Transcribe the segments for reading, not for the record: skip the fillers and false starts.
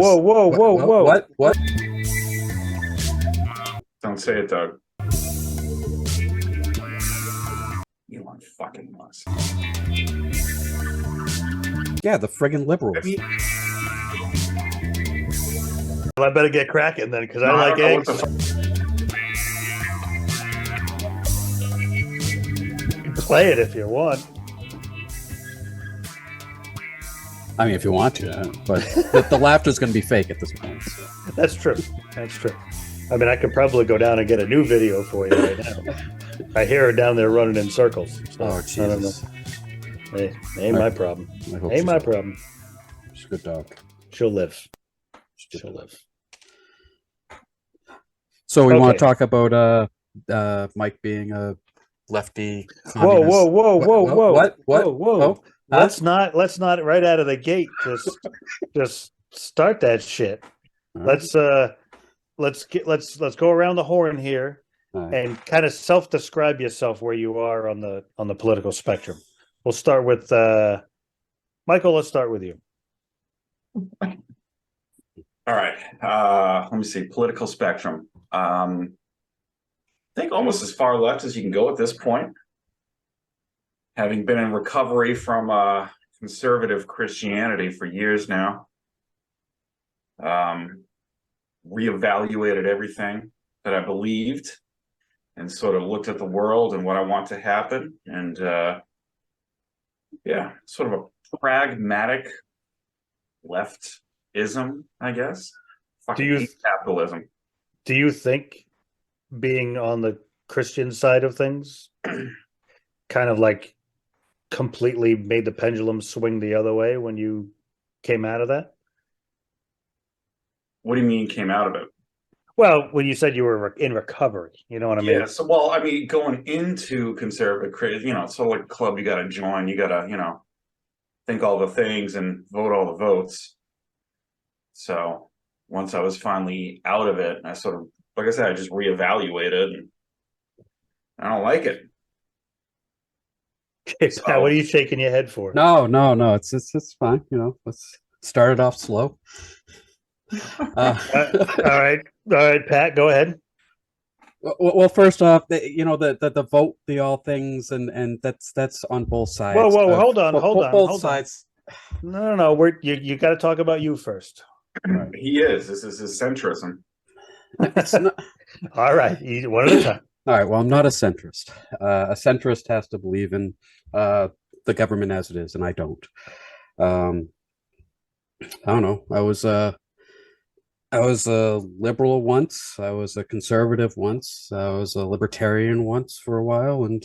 Whoa, whoa, whoa, whoa. What? Don't say it, Doug. Elon fucking Musk. Yeah, the friggin' liberals. I mean, Well, I better get cracking then, because no, I like don't know eggs. Play it if you want. I mean, if you want to, but the laughter's going to be fake at this point. So. That's true. That's true. I mean, I could probably go down and get a new video for you right now. I hear her down there running in circles. So Oh, I don't know. Jesus. Hey, ain't my problem. Ain't Ain't my problem. She's a good dog. She'll live. She'll live. So we want Okay. to talk about Mike being a lefty. Whoa, communist. whoa, whoa, whoa, whoa, What? whoa, whoa. Oh, Let's not right out of the gate just start that shit. all right. Let's go around the horn here All right. and kind of self-describe yourself where you are on the political spectrum. We'll start with Michael. Let's start with you. all right. Let me see. Political spectrum. I think almost as far left as you can go at this point. Having been in recovery from conservative Christianity for years now. Reevaluated everything that I believed and sort of looked at the world and what I want to happen. And yeah, sort of a pragmatic leftism, I guess. Fucking hate capitalism. Do you think being on the Christian side of things kind of like completely made the pendulum swing the other way when you came out of that? What do you mean came out of it? Well, when you said you were in recovery, you know what I mean? Yeah, so, well, I mean, going into conservative, it's sort of like a club you got to join. You got to, think all the things and vote all the votes. So once I was finally out of it, I sort of, like I said, I just reevaluated and I don't like it. So, what are you shaking your head for? No. It's fine. Let's start it off slow. All right, Pat, go ahead. Well, first off, the vote, the all things, and that's on both sides. Whoa, hold on. Both sides. No. You got to talk about you first. Right. He is. This is his centrism. It's not... All right, one at a time. All right. Well, I'm not a centrist. A centrist has to believe in the government as it is, and I don't. I don't know. I was a liberal once. I was a conservative once. I was a libertarian once for a while, and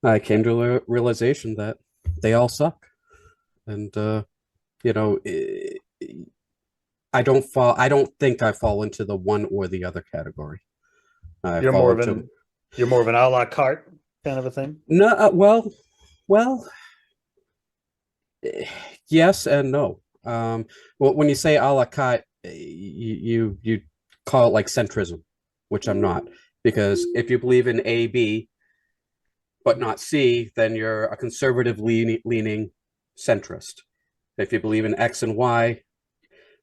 I came to a realization that they all suck. And I don't think I fall into the one or the other category. You're more of an a la carte kind of a thing. No, well, yes and no. Well, when you say a la carte, you call it like centrism, which I'm not, because if you believe in A, B, but not C, then you're a conservative leaning centrist. If you believe in X and Y,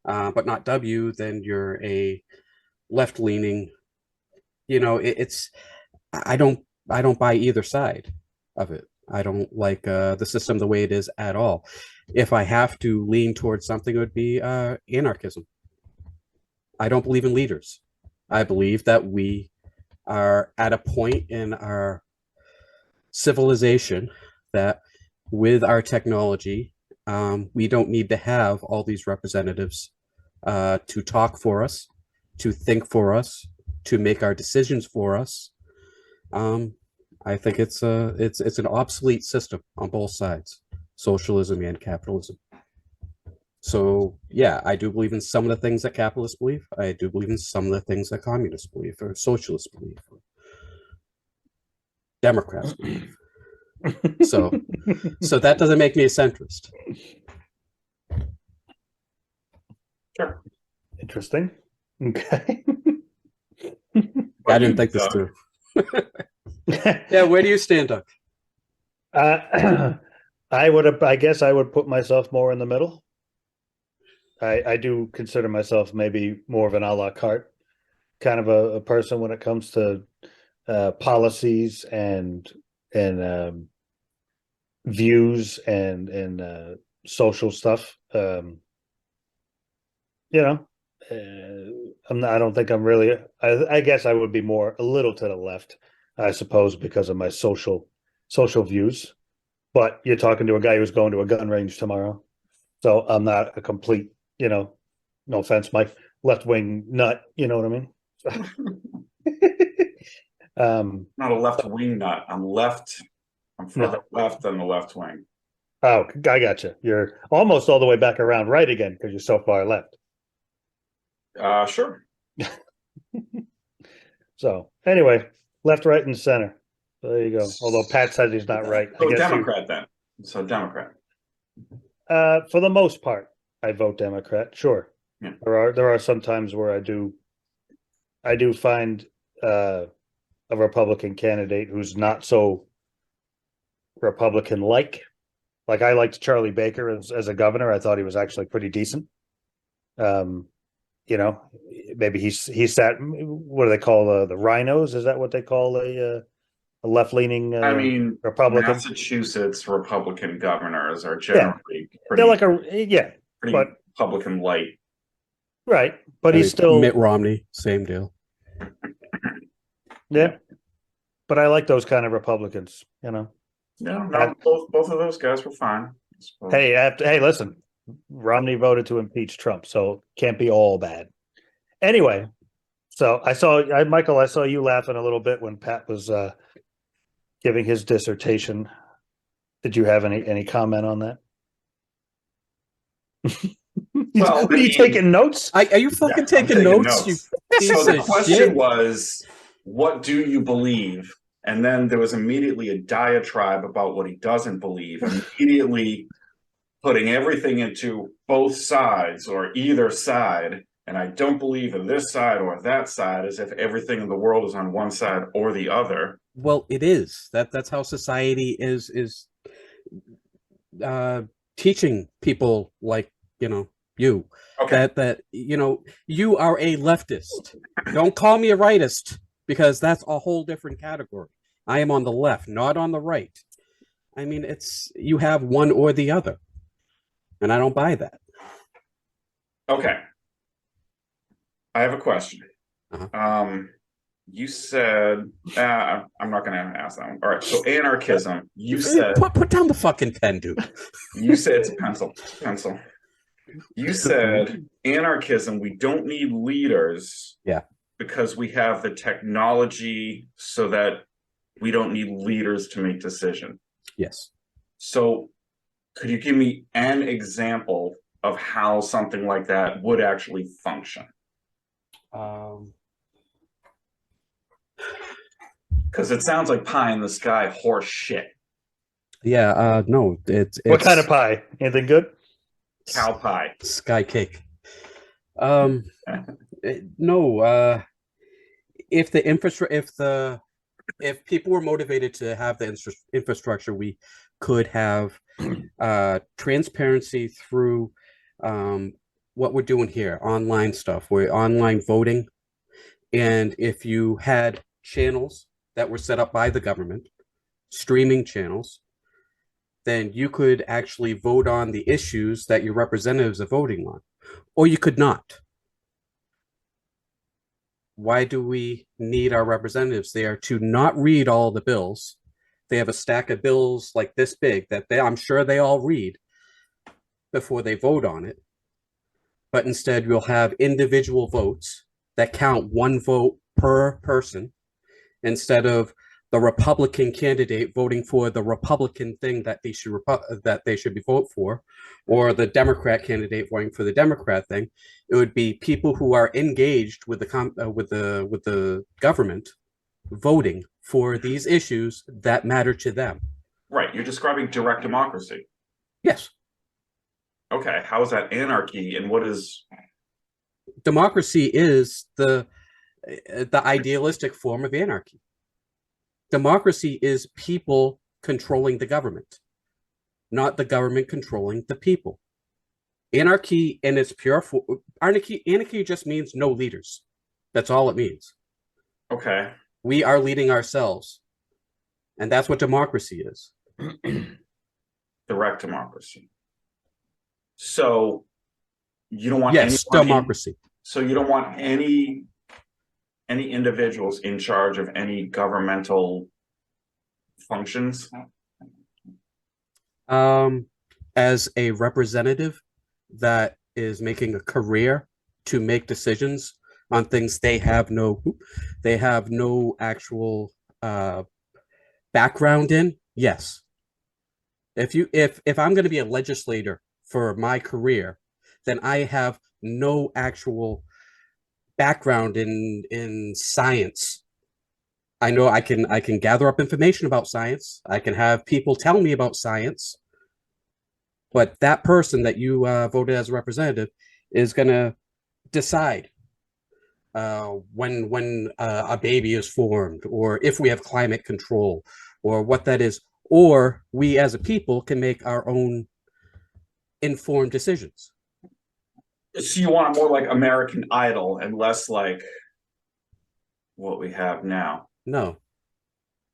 but not W, then you're a left leaning. I don't buy either side of it. I don't like the system the way it is at all. If I have to lean towards something, it would be anarchism. I don't believe in leaders. I believe that we are at a point in our civilization that with our technology, we don't need to have all these representatives to talk for us, to think for us, to make our decisions for us. I think it's an obsolete system on both sides, socialism and capitalism. So yeah, I do believe in some of the things that capitalists believe. I do believe in some of the things that communists believe, or socialists believe, or Democrats believe. So that doesn't make me a centrist. Sure. Interesting. Okay. I didn't think this through. Yeah, where do you stand, Doug? I guess I would put myself more in the middle. I do consider myself maybe more of an a la carte kind of a person when it comes to policies and views and social stuff. You know, I don't think I'm really. I guess I would be more a little to the left, I suppose, because of my social views. But you're talking to a guy who's going to a gun range tomorrow, so I'm not a complete, no offense, Mike, left wing nut. You know what I mean? Not a left wing nut. I'm left. I'm further left than the left wing. Oh, I got you. You're almost all the way back around right again because you're so far left. Sure. So anyway, left, right, and center. There you go. Although Pat said he's not right. So Democrat then. So Democrat. For the most part, I vote Democrat. Sure. Yeah. There are some times where I do find a Republican candidate who's not so Republican like. Like I liked Charlie Baker as a governor. I thought he was actually pretty decent. Maybe he sat. What do they call the rhinos? Is that what they call a left-leaning? I mean, Republican. Massachusetts Republican governors are generally they're like pretty but Republican light, right? But he's still Mitt Romney, same deal. Yeah, but I like those kind of Republicans. No, both of those guys were fine. Hey, listen, Romney voted to impeach Trump, so can't be all bad. Anyway, so Michael, I saw you laughing a little bit when Pat was giving his dissertation. Did you have any comment on that? Well, are you taking notes? Are you fucking taking notes? So the question was, what do you believe? And then there was immediately a diatribe about what he doesn't believe, immediately putting everything into both sides or either side. And I don't believe in this side or that side, as if everything in the world is on one side or the other. Well, it is. That's how society is teaching people like, you. Okay. That you are a leftist. Don't call me a rightist, because that's a whole different category. I am on the left, not on the right. I mean, you have one or the other. And I don't buy that. Okay. I have a question. You said, I'm not going to ask that one. All right. So anarchism, you said. Put down the fucking pen, dude. You said it's a pencil. You said anarchism, we don't need leaders. Yeah. Because we have the technology so that we don't need leaders to make decisions. Yes. So could you give me an example of how something like that would actually function? Because it sounds like pie in the sky horse shit. Yeah, no, it's what kind of pie? Anything good? Cow pie. Sky cake. No, if people were motivated to have the infrastructure, we could have transparency through what we're doing here, online stuff, we're online voting. And if you had channels that were set up by the government, streaming channels, then you could actually vote on the issues that your representatives are voting on, or you could not. Why do we need our representatives there to not read all the bills? They have a stack of bills like this big that I'm sure they all read before they vote on it. But instead, we'll have individual votes that count one vote per person, instead of the Republican candidate voting for the Republican thing that they should be vote for, or the Democrat candidate voting for the Democrat thing. It would be people who are engaged with the government voting for these issues that matter to them. Right. You're describing direct democracy. Yes. Okay. How is that anarchy, and what is democracy? Is the idealistic form of anarchy. Democracy is people controlling the government, not the government controlling the people. Anarchy in its pure form. Anarchy just means no leaders. That's all it means. Okay. We are leading ourselves, and that's what democracy is. Direct democracy. So you don't want Yes, democracy. so you don't want any individuals in charge of any governmental functions? As a representative that is making a career to make decisions on things they have no actual background in, yes. If I'm going to be a legislator for my career, then I have no actual background in science. I know I can gather up information about science. I can have people tell me about science. But that person that you voted as a representative is going to decide when a baby is formed, or if we have climate control, or what that is. Or we as a people can make our own informed decisions. So you want more like American Idol and less like what we have now? No.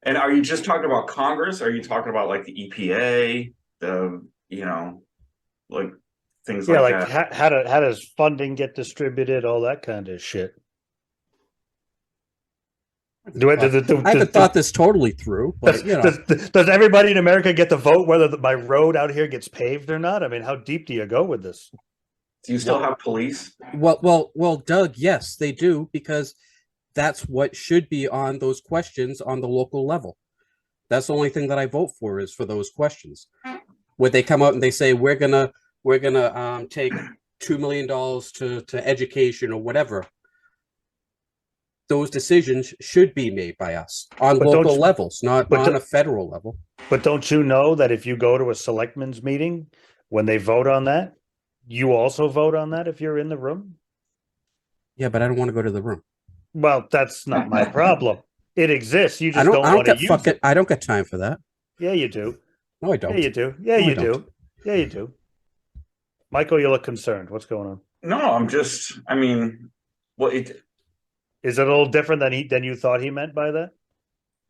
And are you just talking about Congress? Or are you talking about like the EPA, like things Yeah, like like that? how does funding get distributed? All that kind of shit. I haven't thought this totally through, but does everybody in America get to vote whether my road out here gets paved or not? I mean, how deep do you go with this? Do you still have police? Well, Doug, yes, they do, because that's what should be on those questions on the local level. That's the only thing that I vote for, is for those questions. When they come out and they say we're gonna take $2 million to education or whatever, those decisions should be made by us on local levels, not on a federal level. But don't you know that if you go to a selectmen's meeting, when they vote on that, you also vote on that if you're in the room? Yeah, but I don't want to go to the room. Well, that's not my problem. It exists. You just don't want to use it. I don't get time for that. Yeah, you do. No, I don't. Yeah, you do. Yeah, you do. Yeah, you do. Michael, you look concerned. What's going on? No, Is it a little different than you thought he meant by that?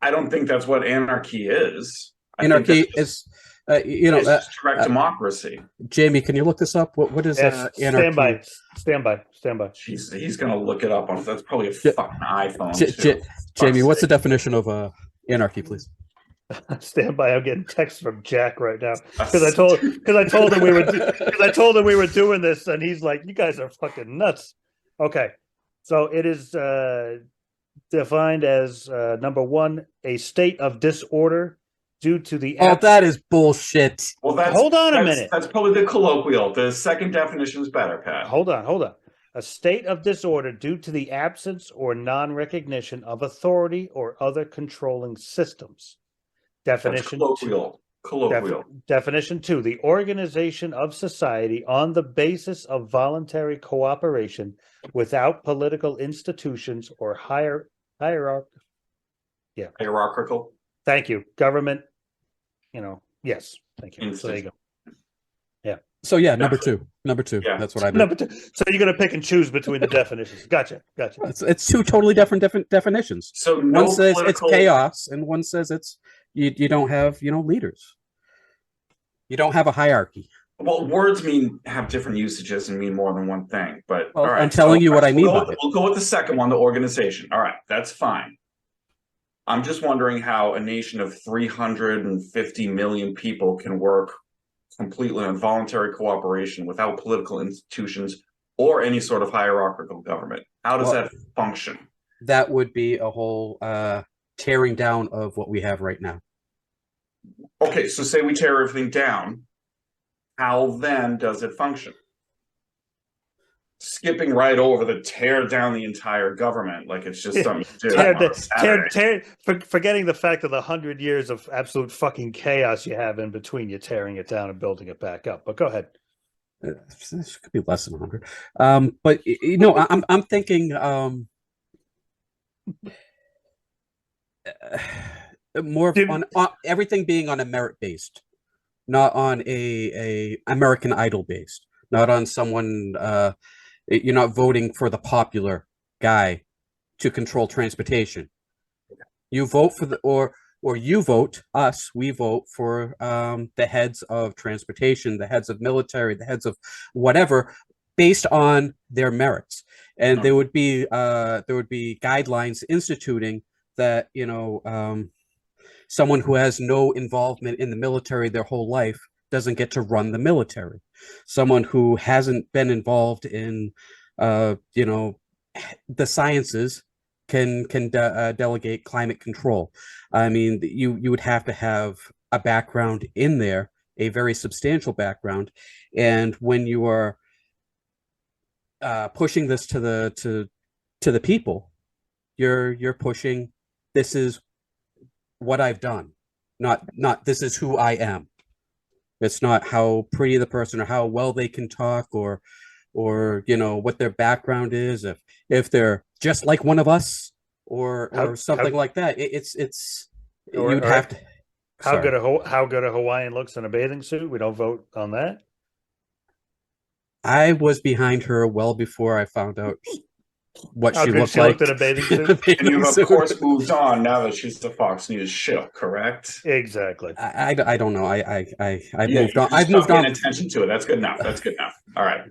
I don't think that's what anarchy is. Anarchy is, it's direct democracy. Jamie, can you look this up? What is anarchy? Stand by. Jeez, he's gonna look it up on. That's probably a fucking iPhone. Jamie, what's the definition of anarchy, please? Stand by. I'm getting texts from Jack right now because I told him we were doing this, and he's like, "You guys are fucking nuts." Okay, so it is defined as number one, a state of disorder due to the. Oh, that is bullshit. Well, hold on a minute. That's probably the colloquial. The second definition is better, Pat. Hold on. A state of disorder due to the absence or non-recognition of authority or other controlling systems. Definition colloquial. Definition 2, the organization of society on the basis of voluntary cooperation without political institutions or hierarchical. Yeah. Hierarchical. Thank you. Government, yes. Thank you. So there you go. Yeah. So yeah, number two. Yeah. That's what I meant. Number 2. So you're going to pick and choose between the definitions. Gotcha. It's two totally different definitions. So one says it's chaos, and one says it's you don't have leaders. You don't have a hierarchy. Well, words have different usages and mean more than one thing. But all right, I'm telling you what I mean by it. We'll go with the second one, the organization. All right, that's fine. I'm just wondering how a nation of 350 million people can work completely on voluntary cooperation without political institutions or any sort of hierarchical government. How does that function? That would be a whole tearing down of what we have right now. Okay, so say we tear everything down. How then does it function? Skipping right over the tear down the entire government like it's just something to do. Forgetting the fact of the 100 years of absolute fucking chaos you have in between you tearing it down and building it back up. But go ahead. This could be less than 100. But I'm thinking more on everything being on a merit based, not on a American Idol based. not on someone. You're not voting for the popular guy to control transportation. You vote for or you vote us. We vote for the heads of transportation, the heads of military, the heads of whatever, based on their merits. And there would be guidelines instituting that someone who has no involvement in the military their whole life doesn't get to run the military. Someone who hasn't been involved in the sciences can delegate climate control. I mean, you would have to have a background in there, a very substantial background, and when you are pushing this to the people, you're pushing, this is what I've done, not this is who I am. It's not how pretty the person or how well they can talk or what their background is, if they're just like one of us or something like that. You'd have to. How good a Hawaiian looks in a bathing suit. We don't vote on that. I was behind her well before I found out what she looked like in a bathing suit. And you've of course moved on now that she's the Fox News shill, correct? Exactly. I don't know. I've moved on. I've moved on. Attention to it. That's good enough. That's good enough. All right.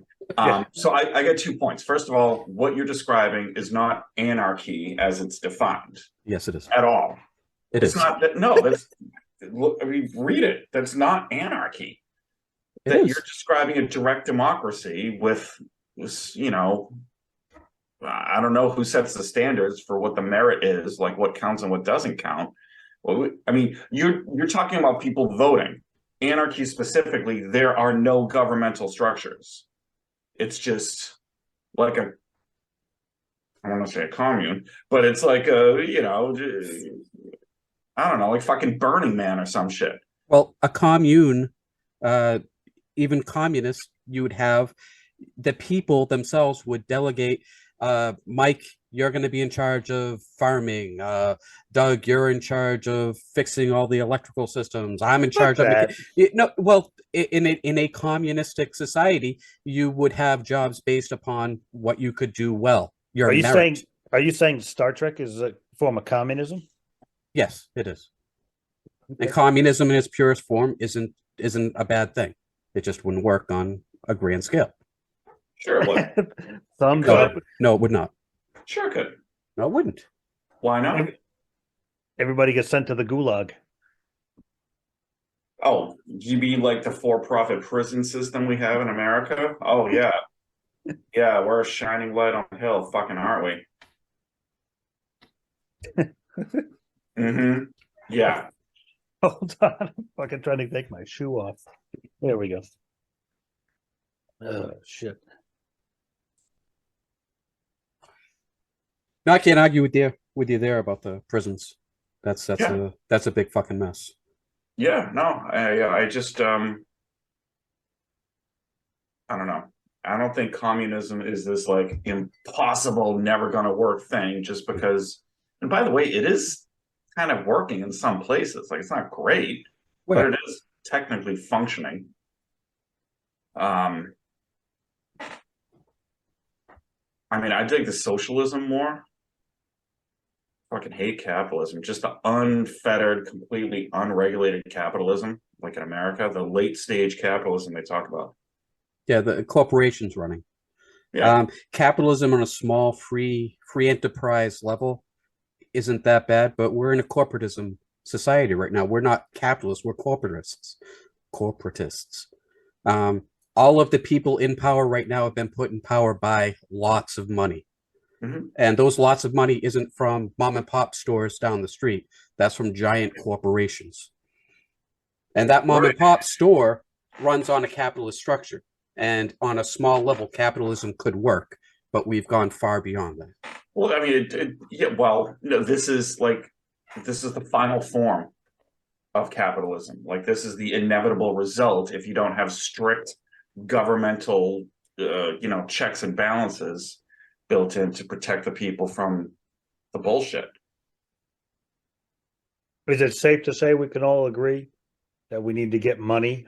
So I got 2 points. First of all, what you're describing is not anarchy as it's defined. Yes, it is. At all. It's not. No, that's. Look, I mean, read it. That's not anarchy. You're describing a direct democracy with, I don't know who sets the standards for what the merit is, like what counts and what doesn't count. Well, I mean, you're talking about people voting. Anarchy specifically, there are no governmental structures. It's just like I don't want to say a commune, but it's like I don't know, like fucking Burning Man or some shit. Well, a commune, even communists, you would have the people themselves would delegate. Mike, you're going to be in charge of farming. Doug, you're in charge of fixing all the electrical systems. I'm in charge of in a communistic society, you would have jobs based upon what you could do well. Are you saying Star Trek is a form of communism? Yes, it is. Okay. And communism in its purest form isn't a bad thing. It just wouldn't work on a grand scale. Sure it would. Thumbs up. No, it would not. Sure it could. No, it wouldn't. Why not? Everybody gets sent to the gulag. Oh, you mean like the for-profit prison system we have in America? Oh, yeah. Yeah, we're a shining light on the hill, fucking aren't we? Mm-hmm. Yeah. Hold on. I'm fucking trying to take my shoe off. There we go. Oh, shit. No, I can't argue with you there about the prisons. That's a big fucking mess. Yeah, no, I just I don't know. I don't think communism is this like impossible, never gonna work thing just because. And by the way, it is kind of working in some places. Like it's not great, but it is technically functioning. I mean, I dig the socialism more. Fucking hate capitalism. Just the unfettered, completely unregulated capitalism, like in America, the late stage capitalism they talk about. Yeah, the corporations running. Yeah. Capitalism on a small free enterprise level isn't that bad, but we're in a corporatism society right now. We're not capitalists, we're corporatists. All of the people in power right now have been put in power by lots of money. Mm-hmm. And those lots of money isn't from mom and pop stores down the street. That's from giant corporations. And that mom and pop store runs on a capitalist structure. And on a small level, capitalism could work, but we've gone far beyond that. Well, I mean, this is the final form of capitalism. Like this is the inevitable result if you don't have strict governmental, checks and balances built in to protect the people from the bullshit. Is it safe to say we can all agree that we need to get money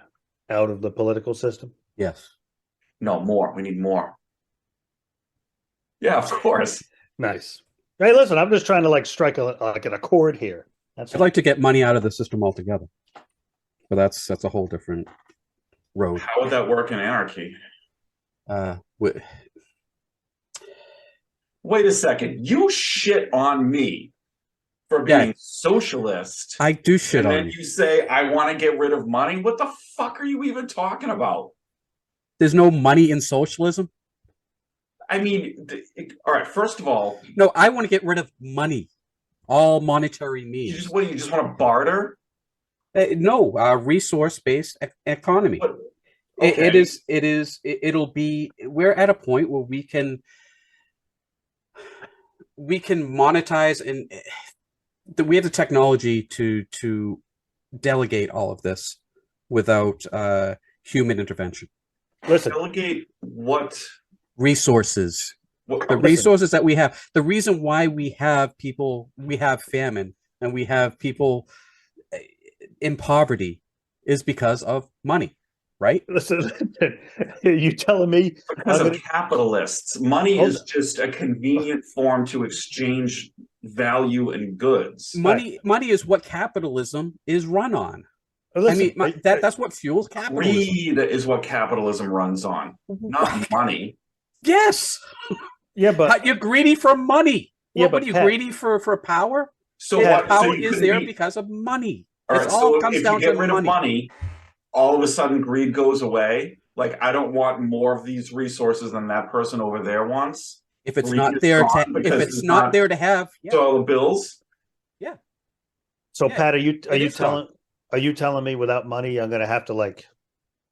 out of the political system? Yes. No, more. We need more. Yeah, of course. Nice. Hey, listen, I'm just trying to like strike an accord here. That's I'd like to get money out of the system altogether, but that's a whole different road. How would that work in anarchy? Wait a second. You shit on me for being socialist. I do shit and on then you say, I want to get rid of money. What the fuck are you even talking about? There's no money in socialism. I mean, all right, first of all. No, I want to get rid of money. All monetary means. You just want to barter? No, resource-based economy. But, okay. It'll be, we're at a point where we can monetize, and we have the technology to delegate all of this without human intervention. Listen, delegate what resources? The resources that we have. The reason why we have famine and we have people in poverty is because of money, right? Listen, you telling me because of capitalists? Money is just a convenient form to exchange value and goods. Money is what capitalism is run on. Listen, I mean, that's what fuels capitalism. Greed is what capitalism runs on, not money. Yes. Yeah, but you're greedy for money. Yeah, what are you greedy for power? So power is there because of money. All right, so if you get rid of money, all of a sudden greed goes away. Like, I don't want more of these resources than that person over there wants. If it's not there to have, so all the bills. Yeah. So Pat, are you telling me without money I'm gonna have to, like,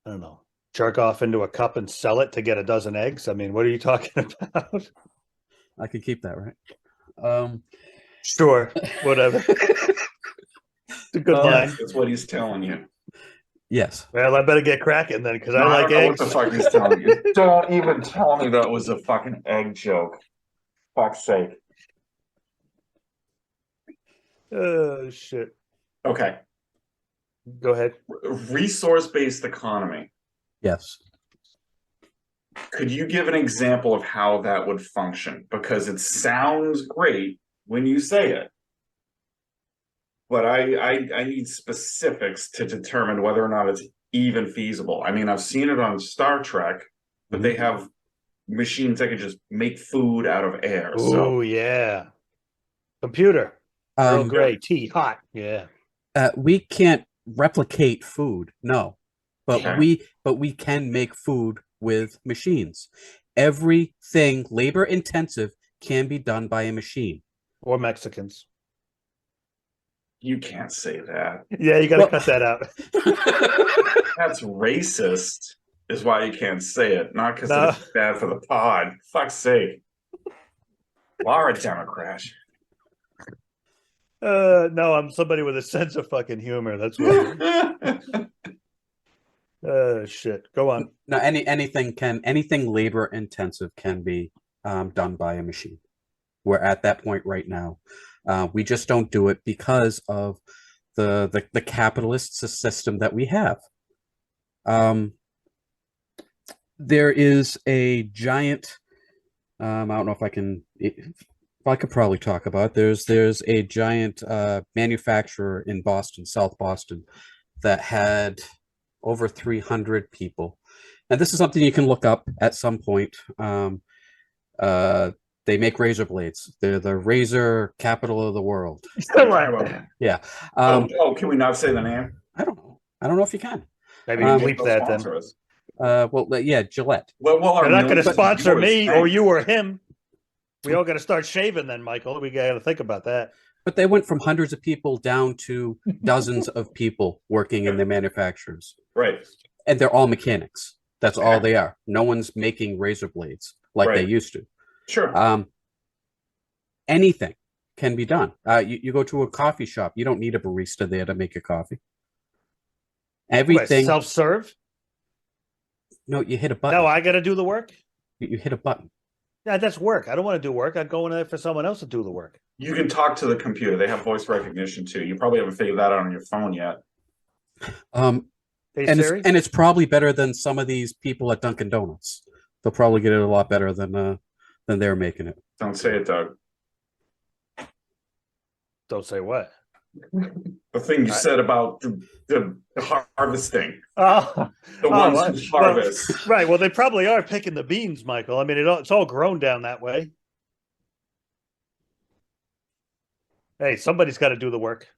I don't know, jerk off into a cup and sell it to get a dozen eggs? I mean, what are you talking about? I could keep that, right? Sure, whatever. It's a good line. That's what he's telling you. Yes. Well, I better get cracking then, because I like eggs. What the fuck he's telling you? Don't even tell me that was a fucking egg joke. Fuck's sake. Oh shit. Okay. Go ahead. Resource-based economy. Yes. Could you give an example of how that would function? Because it sounds great when you say it. But I need specifics to determine whether or not it's even feasible. I mean, I've seen it on Star Trek, but they have machines that can just make food out of air. Oh, yeah. Computer. Earl Grey, tea, hot. Yeah. We can't replicate food, no. But we can make food with machines. Everything labor intensive can be done by a machine. Or Mexicans. You can't say that. Yeah, you got to cut that out. That's racist, is why you can't say it. Not because it's bad for the pod. Fuck's sake. You're a Democrat. No, I'm somebody with a sense of fucking humor. That's what. Shit. Go on. No, anything labor intensive can be done by a machine. We're at that point right now. We just don't do it because of the capitalist system that we have. There is a giant. I don't know if I can. I could probably talk about it. There's a giant manufacturer in Boston, South Boston, that had over 300 people, and this is something you can look up at some point. They make razor blades. They're the razor capital of the world. Yeah. Can we not say the name? I don't know. I don't know if you can. Maybe you bleep that then. Well, yeah, Gillette. Well, they're not going to sponsor me or you or him. We all got to start shaving then, Michael. We got to think about that. But they went from hundreds of people down to dozens of people working in the manufacturers. Right. And they're all mechanics. That's all they are. No one's making razor blades like they used to. Sure. Anything can be done. You go to a coffee shop. You don't need a barista there to make your coffee. Everything. Self-serve? No, you hit a button. No, I got to do the work? You hit a button. Yeah, that's work. I don't want to do work. I'm going there for someone else to do the work. You can talk to the computer. They have voice recognition too. You probably haven't figured that out on your phone yet. Hey and Siri. it's probably better than some of these people at Dunkin' Donuts. They'll probably get it a lot better than they're making it. Don't say it, Doug. Don't say what. The thing you said about the harvesting. Oh, The ones who harvest. Well, right. Well, they probably are picking the beans, Michael. I mean, it's all grown down that way. Hey, somebody's got to do the work.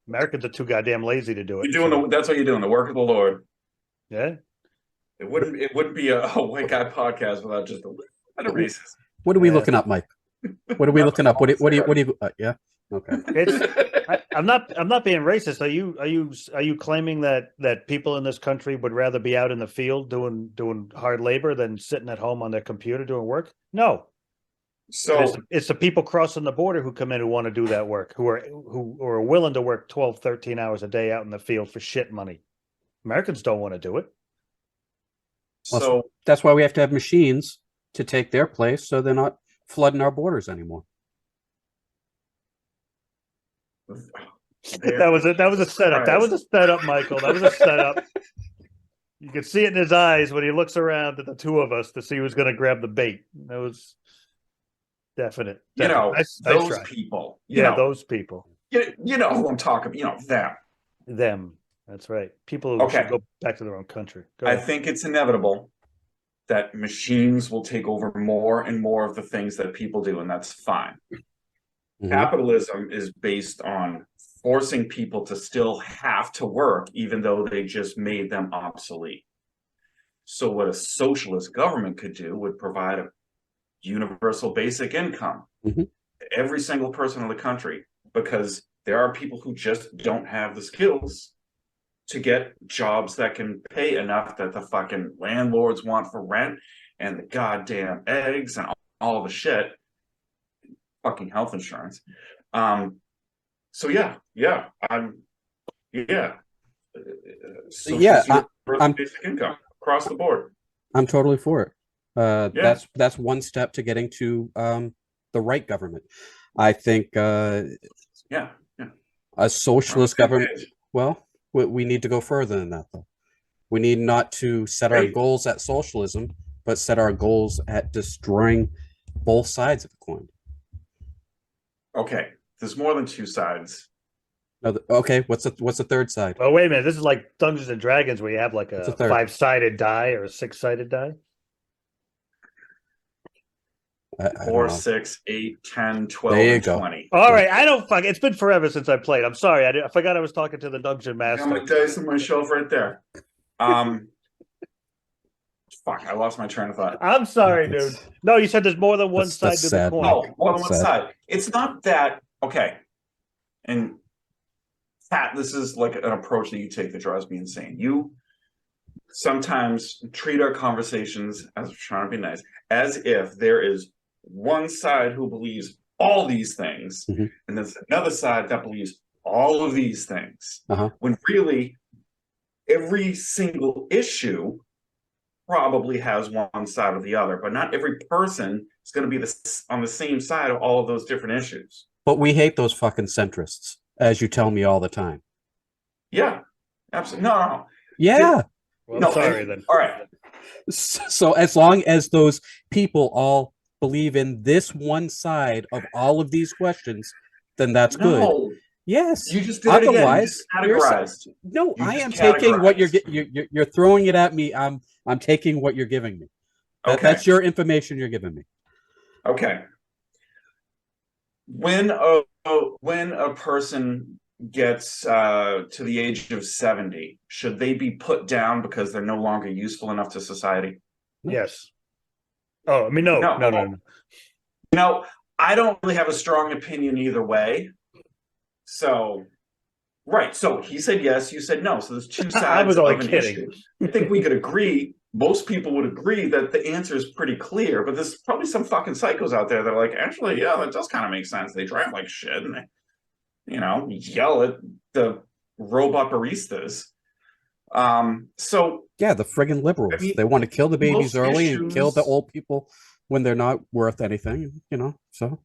Americans are too goddamn lazy to do it. That's what you're doing, the work of the Lord. Yeah. It wouldn't be a white guy podcast without just a little bit of racism. What are we looking up, Mike? What are we looking up? What do you yeah. Okay. I'm not being racist. Are you claiming that people in this country would rather be out in the field doing hard labor than sitting at home on their computer doing work? No. So it's the people crossing the border who come in who want to do that work, who are willing to work 12, 13 hours a day out in the field for shit money. Americans don't want to do it. So that's why we have to have machines to take their place, so they're not flooding our borders anymore. That was a setup. That was a setup, Michael. That was a setup. You could see it in his eyes when he looks around at the two of us to see who's going to grab the bait. That was definite. Those people. Those people. You know who I'm talking about. Them. That's right. People who should go back to their own country. I think it's inevitable that machines will take over more and more of the things that people do, and that's fine. Mm-hmm. Capitalism is based on forcing people to still have to work, even though they just made them obsolete. So what a socialist government could do would provide a universal basic income to every single person in the country, because there are people who just don't have the skills to get jobs that can pay enough that the fucking landlords want for rent and the goddamn eggs and all the shit, fucking health insurance. So I'm basic income across the board. I'm totally for it. That's one step to getting to the right government. I think a socialist government. Well, we need to go further than that, though. We need not to set our goals at socialism, but set our goals at destroying both sides of the coin. Okay, there's more than two sides. Okay, what's the third side? Oh, wait a minute. This is like Dungeons and Dragons, where you have like a 5-sided die or a 6-sided die. 4, 6, 8, 10, 12, and 20. All right, I don't fuck. It's been forever since I played. I'm sorry. I forgot I was talking to the dungeon master. I got my dice on my shelf right there. Fuck, I lost my train of thought. I'm sorry, dude. No, you said there's more than one side to the coin. Oh, more than one side. It's not that. Okay. And Pat, this is like an approach that you take that drives me insane. You sometimes treat our conversations, as we're trying to be nice, as if there is one side who believes all these things, and there's another side that believes all of these things. When really, every single issue probably has one side or the other, but not every person is going to be on the same side of all of those different issues. But we hate those fucking centrists, as you tell me all the time. Yeah, absolutely. No. Yeah. Well, sorry then. All right. So as long as those people all believe in this one side of all of these questions, then that's good. Yes. You just did it again. You just categorized. No, I am taking what you're throwing it at me. I'm taking what you're giving me. That's your information you're giving me. Okay. When a person gets to the age of 70, should they be put down because they're no longer useful enough to society? Yes. Oh, I mean, no. No, I don't really have a strong opinion either way. So, right. So he said yes, you said no. So there's two sides I was only of an kidding. issue. I think we could agree, most people would agree that the answer is pretty clear, but there's probably some fucking psychos out there that are like, actually, yeah, that does kind of make sense. They drive like shit and they, yell at the robot baristas. So yeah, the friggin' liberals. They want to kill the babies early and kill the old people when they're not worth anything, so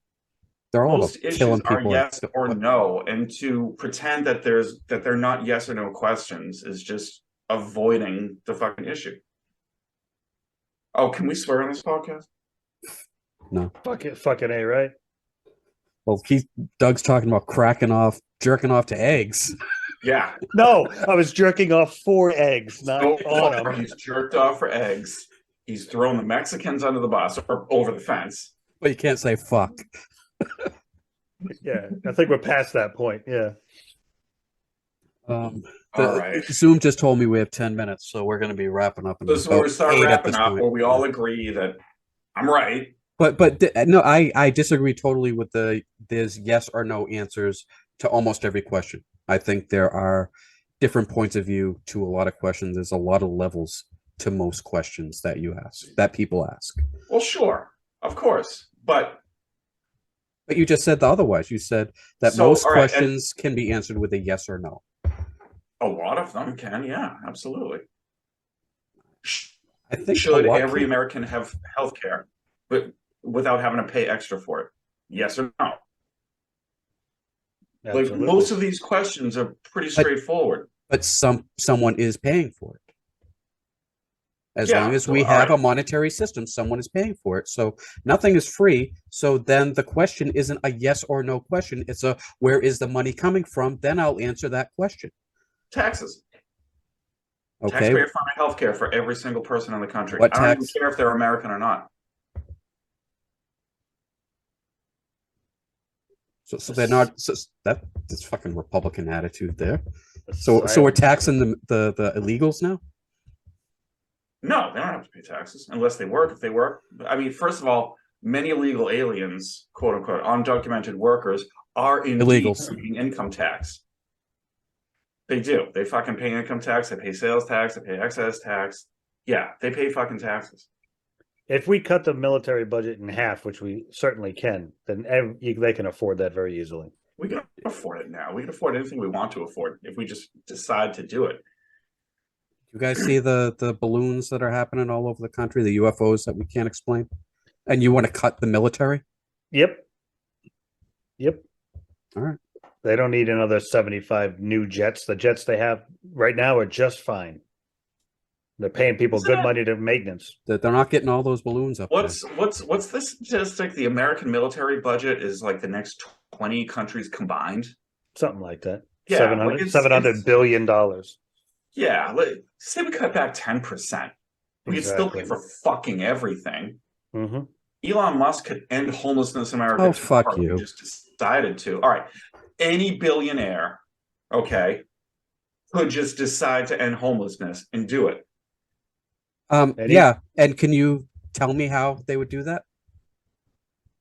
they're all about killing people. Yes or no, and to pretend that they're not yes or no questions is just avoiding the fucking issue. Oh, can we swear on this podcast? No. Fucking A, right? Well, Doug's talking about jerking off to eggs. Yeah. No, I was jerking off 4 eggs, not on them. He's jerked off for eggs. He's thrown the Mexicans under the bus or over the fence. But you can't say fuck. Yeah, I think we're past that point. Yeah. All right. Zoom just told me we have 10 minutes, so we're going to be wrapping up. This is where we start wrapping up, where we all agree that I'm right. But no, I disagree totally with there's yes or no answers to almost every question. I think there are different points of view to a lot of questions. There's a lot of levels to most questions that people ask. Well, sure, of course, but you just said the otherwise. You said that most questions can be answered with a yes or no. A lot of them can, yeah, absolutely. I think should every American have health care, but without having to pay extra for it? Yes or no? Absolutely. Like most of these questions are pretty straightforward. But someone is paying for it. As long as we have a monetary system, someone is paying for it. So nothing is free. So then the question isn't a yes or no question. It's a where is the money coming from? Then I'll answer that question. Taxes. Okay. Taxpayer-funded healthcare for every single person in the country. What I don't even care if they're American or not. So they're not. So that's fucking Republican attitude there. So we're taxing the illegals now. No, they don't have to pay taxes unless they work. If they work, I mean, first of all, many illegal aliens, quote unquote, undocumented workers, are indeed paying income tax. They do. They fucking pay income tax. They pay sales tax. They pay excise tax. Yeah, they pay fucking taxes. If we cut the military budget in half, which we certainly can, then they can afford that very easily. We can afford it now. We can afford anything we want to afford if we just decide to do it. You guys see the balloons that are happening all over the country, the UFOs that we can't explain? And you want to cut the military? Yep. All right. They don't need another 75 new jets. The jets they have right now are just fine. They're paying people good money to maintenance. They're not getting all those balloons up. What's the statistic? The American military budget is like the next 20 countries combined. Something like that. Yeah, $700 billion. Yeah, say we cut back 10%. We could still pay for fucking everything. Mm-hmm. Elon Musk could end homelessness in America. Oh, fuck you. He just decided to. All right. Any billionaire, okay, could just decide to end homelessness and do it. Yeah. And can you tell me how they would do that?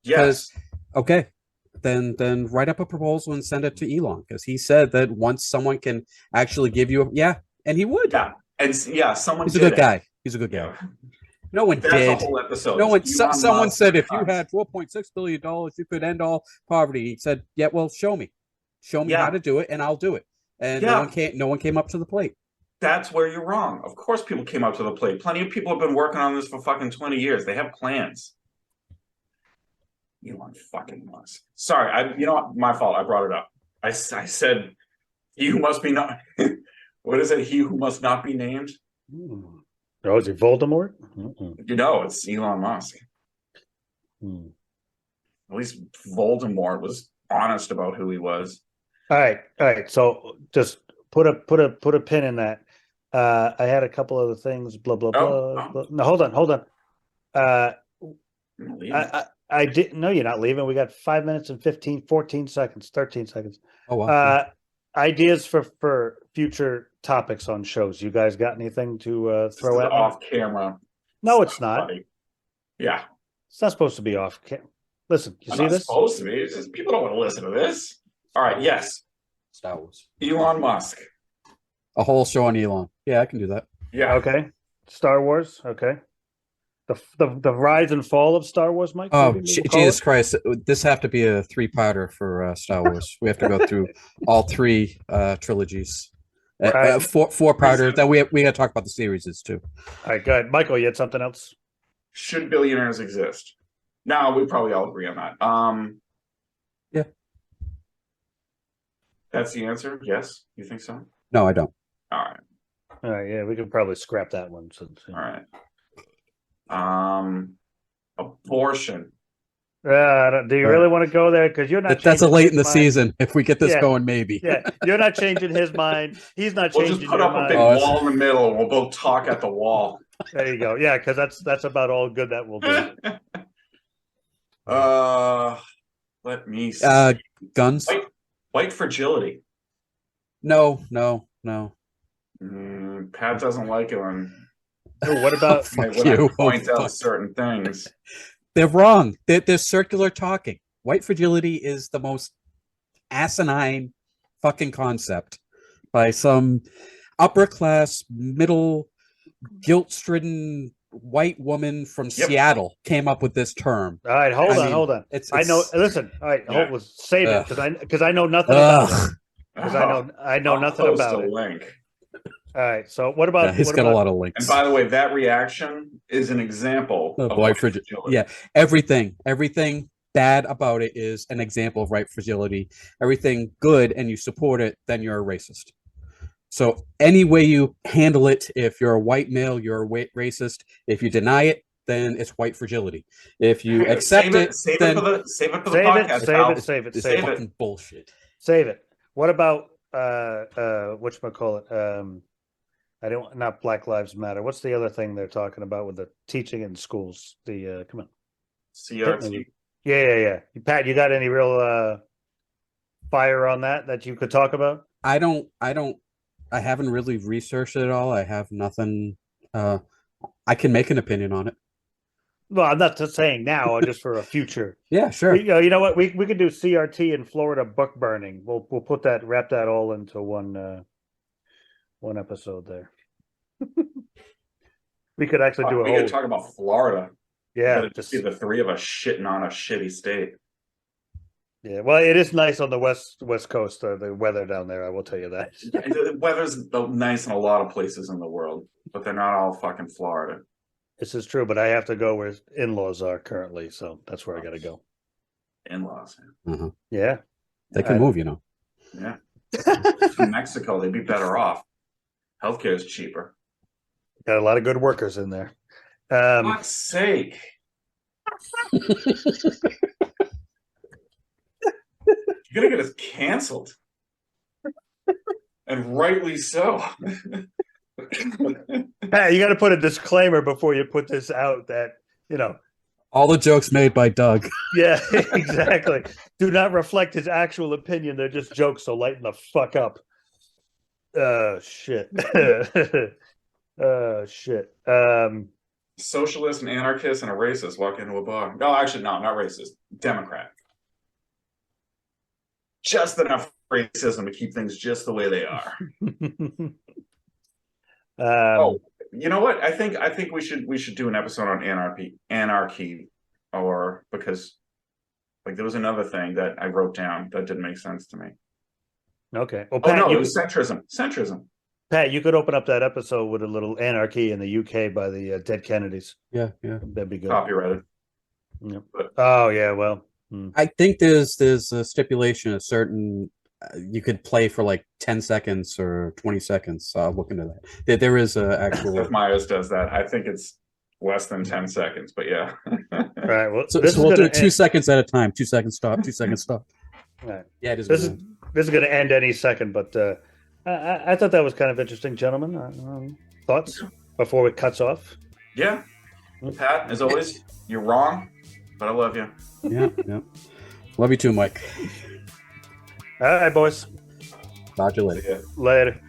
Yes. Okay. Then write up a proposal and send it to Elon, because he said that once someone can actually give you and he would. Yeah. And someone He's a good guy. He's a good guy. No one That's did. A whole episode. No one. Someone said if you had $4.6 billion, you could end all poverty. He said, "Yeah, well, show me how to do it, and I'll do it." And no one came up to the plate. That's where you're wrong. Of course, people came up to the plate. Plenty of people have been working on this for fucking 20 years. They have plans. Elon fucking Musk. Sorry, you know what? My fault. I brought it up. I said, he who must be not. What is it? He who must not be named. Oh, is it Voldemort? You know, it's Elon Musk. At least Voldemort was honest about who he was. All right. So just put a pin in that. I had a couple other things. Blah blah blah. No, hold on. I didn't know you're not leaving. We got 5 minutes and 14 seconds, 13 seconds. Oh wow. Ideas for future topics on shows. You guys got anything to throw at me? Off camera. No, it's not. Funny. Yeah. It's not supposed to be off camera. Listen, you see this? It's supposed to be. It's just, people don't want to listen to this. All right. Yes. Star Wars. Elon Musk. A whole show on Elon. Yeah, I can do that. Yeah. Okay. Star Wars. Okay. The rise and fall of Star Wars, Mike? Oh, Jesus Christ. This have to be a 3-parter for Star Wars. We have to go through all 3 trilogies. 4-parter. Then we got to talk about the series too. All right, good. Michael, you had something else? Should billionaires exist? No, we probably all agree on that. Yeah. That's the answer? Yes? You think so? No, I don't. All right. All right, yeah, we could probably scrap that one. Since, All right. Abortion. do you really want to go there? Because you're not. That's a changing late his in the mind. season. If we get this Yeah. going, maybe. Yeah, you're not changing his mind. He's not We'll changing just put your up a mind. big Oh, it's- wall in the middle. And we'll both talk at the wall. There you go. Yeah, because that's about all good that will do. Let me see. Guns? White fragility. No. Pat doesn't like it when Oh, what about? Fuck when you. I point Oh, out certain things. They're wrong. They're circular talking. White fragility is the most asinine fucking concept by some upper class, middle, guilt-stricken white woman from Seattle came up with this term. All right, hold on. I know. Listen, all right, save it because I know nothing about it. Because I know nothing about it. Link. All right, so what about? He's got a lot of links. And by the way, that reaction is an example of white fragility. Yeah, everything bad about it is an example of white fragility. Everything good and you support it, then you're a racist. So any way you handle it, if you're a white male, you're a racist. If you deny it, then it's white fragility. If you accept it, save then it for the podcast. Save it. It's Save fucking it. bullshit. Save it. What about whatchamacallit? Not Black Lives Matter. What's the other thing they're talking about with the teaching in schools? The come on. CRT. Yeah. Pat, you got any real fire on that you could talk about? I haven't really researched it at all. I have nothing. I can make an opinion on it. Well, I'm not just saying now, just for a future. Yeah, sure. You know what? We could do CRT in Florida book burning. We'll wrap that all into one episode there. We could actually do a We whole. could talk about Florida. Yeah, just be the three of us shitting on a shitty state. Yeah, well, it is nice on the west coast. The weather down there, I will tell you that. The weather's nice in a lot of places in the world, but they're not all fucking Florida. This is true, but I have to go where in-laws are currently, so that's where I got to go. In-laws. Uh-huh. Yeah, they can move, you know. Yeah, in Mexico, they'd be better off. Healthcare is cheaper. Got a lot of good workers in there. For fuck's sake. You're gonna get us canceled. And rightly so. Pat, you got to put a disclaimer before you put this out that, all the jokes made by Doug. Yeah, exactly. Do not reflect his actual opinion. They're just jokes, so lighten the fuck up. Shit. Shit. Socialist and anarchist and a racist walk into a bar. No, actually, no, not racist. Democrat. Just enough racism to keep things just the way they are. You know what? I think we should do an episode on anarchy, or because there was another thing that I wrote down that didn't make sense to me. Okay. Well, Pat, it was centrism. Pat, you could open up that episode with a little anarchy in the UK by the dead Kennedys. Yeah. That'd be good. Copyrighted. Yep. Oh yeah, well. I think there's a stipulation, a certain you could play for like 10 seconds or 20 seconds. I'll look into that. There is a actual. If Myers does that, I think it's less than 10 seconds, but yeah. All right. Well, so we'll do it 2 seconds at a time. 2 seconds stop. 2 seconds stop. All right. Yeah, it is. This is going to end any second, but I thought that was kind of interesting, gentlemen. Thoughts before it cuts off? Yeah. Pat, as always, you're wrong, but I love you. Yeah. Love you too, Mike. All right, boys. Talk to you later. Later.